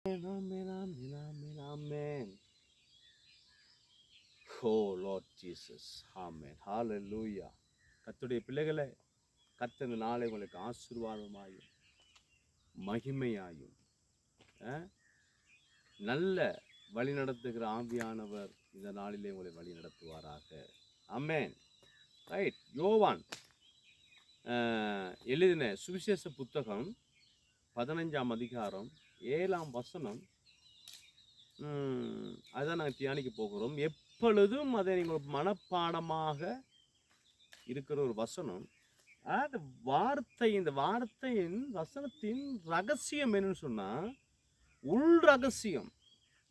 Amen, amen, amen, amen. Oh Lord Jesus. Amen. Hallelujah. கர்த்தருடைய பிள்ளைகளே, கர்த்தர் இந்த நாளை உங்களுக்கு ஆசீர்வாதமாயும் மகிமையாயும் நல்ல வழி நடத்துகிற ஆவியானவர் இந்த நாளிலே உங்களை வழி நடத்துவாராக. ஆமென். ரைட். யோவான் எழுதின சுவிசேஷ புத்தகம் 15ஆம் அதிகாரம் 7ஆம் வசனம். அதான் நாங்கள் தியானிக்க போகிறோம். எப்பொழுதும் அதை நீங்கள் மனப்பாடமாக இருக்கிற ஒரு வசனம். அந்த இந்த வார்த்தையின் வசனத்தின் ரகசியம் என்னன்னு சொன்னால், உள் ரகசியம்.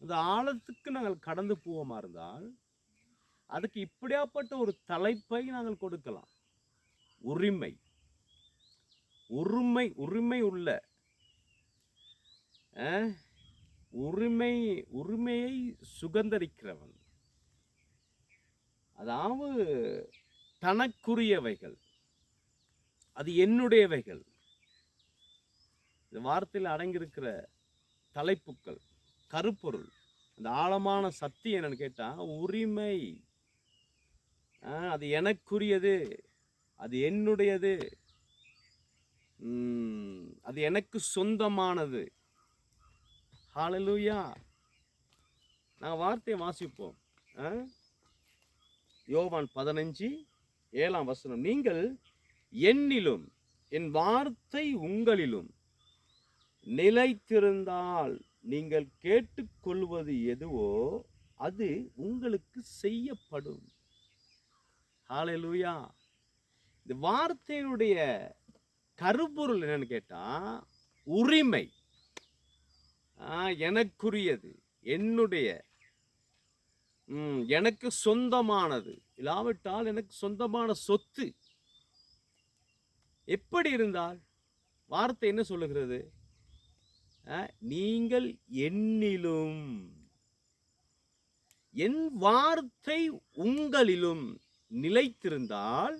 இந்த ஆழத்துக்கு நாங்கள் கடந்து போவோமா இருந்தால் அதுக்கு இப்படியாப்பட்ட ஒரு தலைப்பை நாங்கள் கொடுக்கலாம். உரிமை. உரிமை உரிமை உள்ள உரிமையை சுகந்தரிக்கிறவன், அதாவது தனக்குரியவைகள், அது என்னுடையவைகள். இந்த வார்த்தையில் அடங்கியிருக்கிற தலைப்புக்கள், கருப்பொருள், அந்த ஆழமான சக்தி என்னன்னு கேட்டால், உரிமை. அது எனக்குரியது, அது என்னுடையது, அது எனக்கு சொந்தமானது. ஹல்லேலூயா. நாங்கள் வார்த்தையை வாசிப்போம். யோவான் 15:7 வசனம். நீங்கள் என்னிலும் என் வார்த்தை உங்களிலும் நிலைத்திருந்தால் நீங்கள் கேட்டுக்கொள்வது எதுவோ அது உங்களுக்கு செய்யப்படும். ஹல்லேலூயா. இந்த வார்த்தையினுடைய கருப்பொருள் என்னன்னு கேட்டா, உரிமை. எனக்குரியது, என்னுடைய, எனக்கு சொந்தமானது, இல்லாவிட்டால் எனக்கு சொந்தமான சொத்து. எப்படி இருந்தால் வார்த்தை என்ன சொல்லுகிறது? நீங்கள் என்னிலும் என் வார்த்தை உங்களிலும் நிலைத்திருந்தால்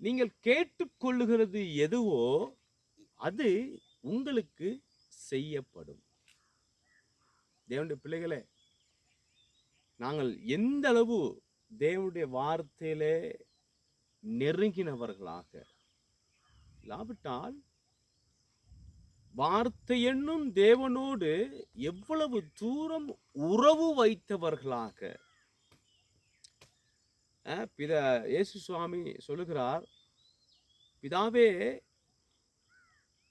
நீங்கள் கேட்டுக்கொள்ளுகிறது எதுவோ அது உங்களுக்கு செய்யப்படும். தேவனுடைய பிள்ளைகளே, நாங்கள் எந்த அளவு தேவனுடைய வார்த்தையிலே நெருங்கினவர்களாக, இல்லாவிட்டால் வார்த்தை என்னும் தேவனோடு எவ்வளவு தூரம் உறவு வைத்தவர்களாக. இயேசு சுவாமி சொல்லுகிறார், பிதாவே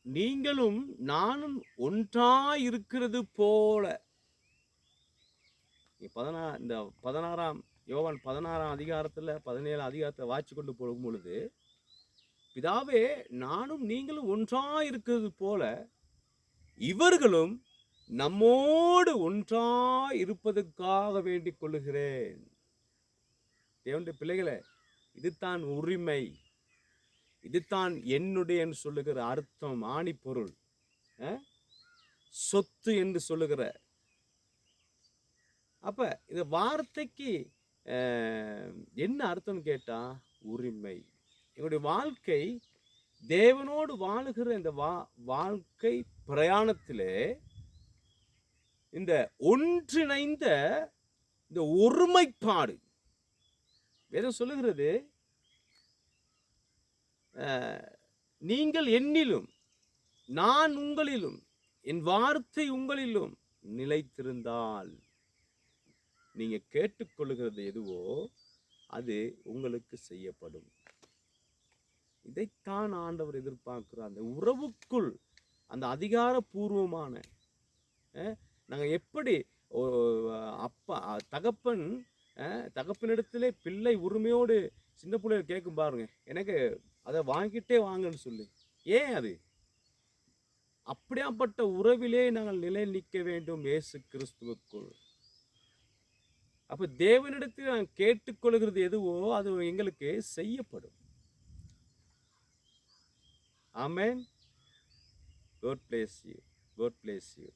நீங்களும் நானும் ஒன்றாயிருக்கிறது போல. இந்த 16ஆம் யோவான் 16ஆம் அதிகாரத்தில் 17 அதிகாரத்தை வாய்ச்சி கொண்டு போகும் பொழுது, பிதாவே நானும் நீங்களும் ஒன்றாயிருக்கிறது போல இவர்களும் நம்மோடு ஒன்றாயிருப்பதற்காக வேண்டிக் கொள்ளுகிறேன். தேவனுடைய பிள்ளைகளே, இதுதான் உரிமை, இதுதான் என்னுடைய என்று சொல்லுகிற அர்த்தம், ஆணி பொருள். சொத்து என்று சொல்லுகிற. அப்ப இந்த வார்த்தைக்கு என்ன அர்த்தம் கேட்டா, உரிமை. எங்களுடைய வாழ்க்கை, தேவனோடு வாழுகிற இந்த வாழ்க்கை பிரயாணத்திலே இந்த ஒன்றிணைந்த இந்த ஒருமைப்பாடு. வேதம் சொல்லுகிறது, நீங்கள் என்னிலும் நான் உங்களிலும் என் வார்த்தை உங்களிலும் நிலைத்திருந்தால் நீங்க கேட்டுக்கொள்ளுகிறது எதுவோ அது உங்களுக்கு செய்யப்படும். இதைத்தான் ஆண்டவர் எதிர்பார்க்கிறார். அந்த உறவுக்குள், அந்த அதிகாரபூர்வமான, நாங்கள் எப்படி அப்பா தகப்பனிடத்திலே பிள்ளை உரிமையோடு சின்ன பிள்ளைகள் கேட்கும் பாருங்க, எனக்கு அதை வாங்கிட்டே வாங்கன்னு சொல்லி. ஏன்? அது அப்படியாப்பட்ட உறவிலே நாங்கள் நிலை நிற்க வேண்டும் இயேசு கிறிஸ்துவுக்குள். அப்ப தேவனிடத்தில் நாங்கள் கேட்டுக்கொள்கிறது எதுவோ அது எங்களுக்கு செய்யப்படும். ஆமென். God bless you. God bless you.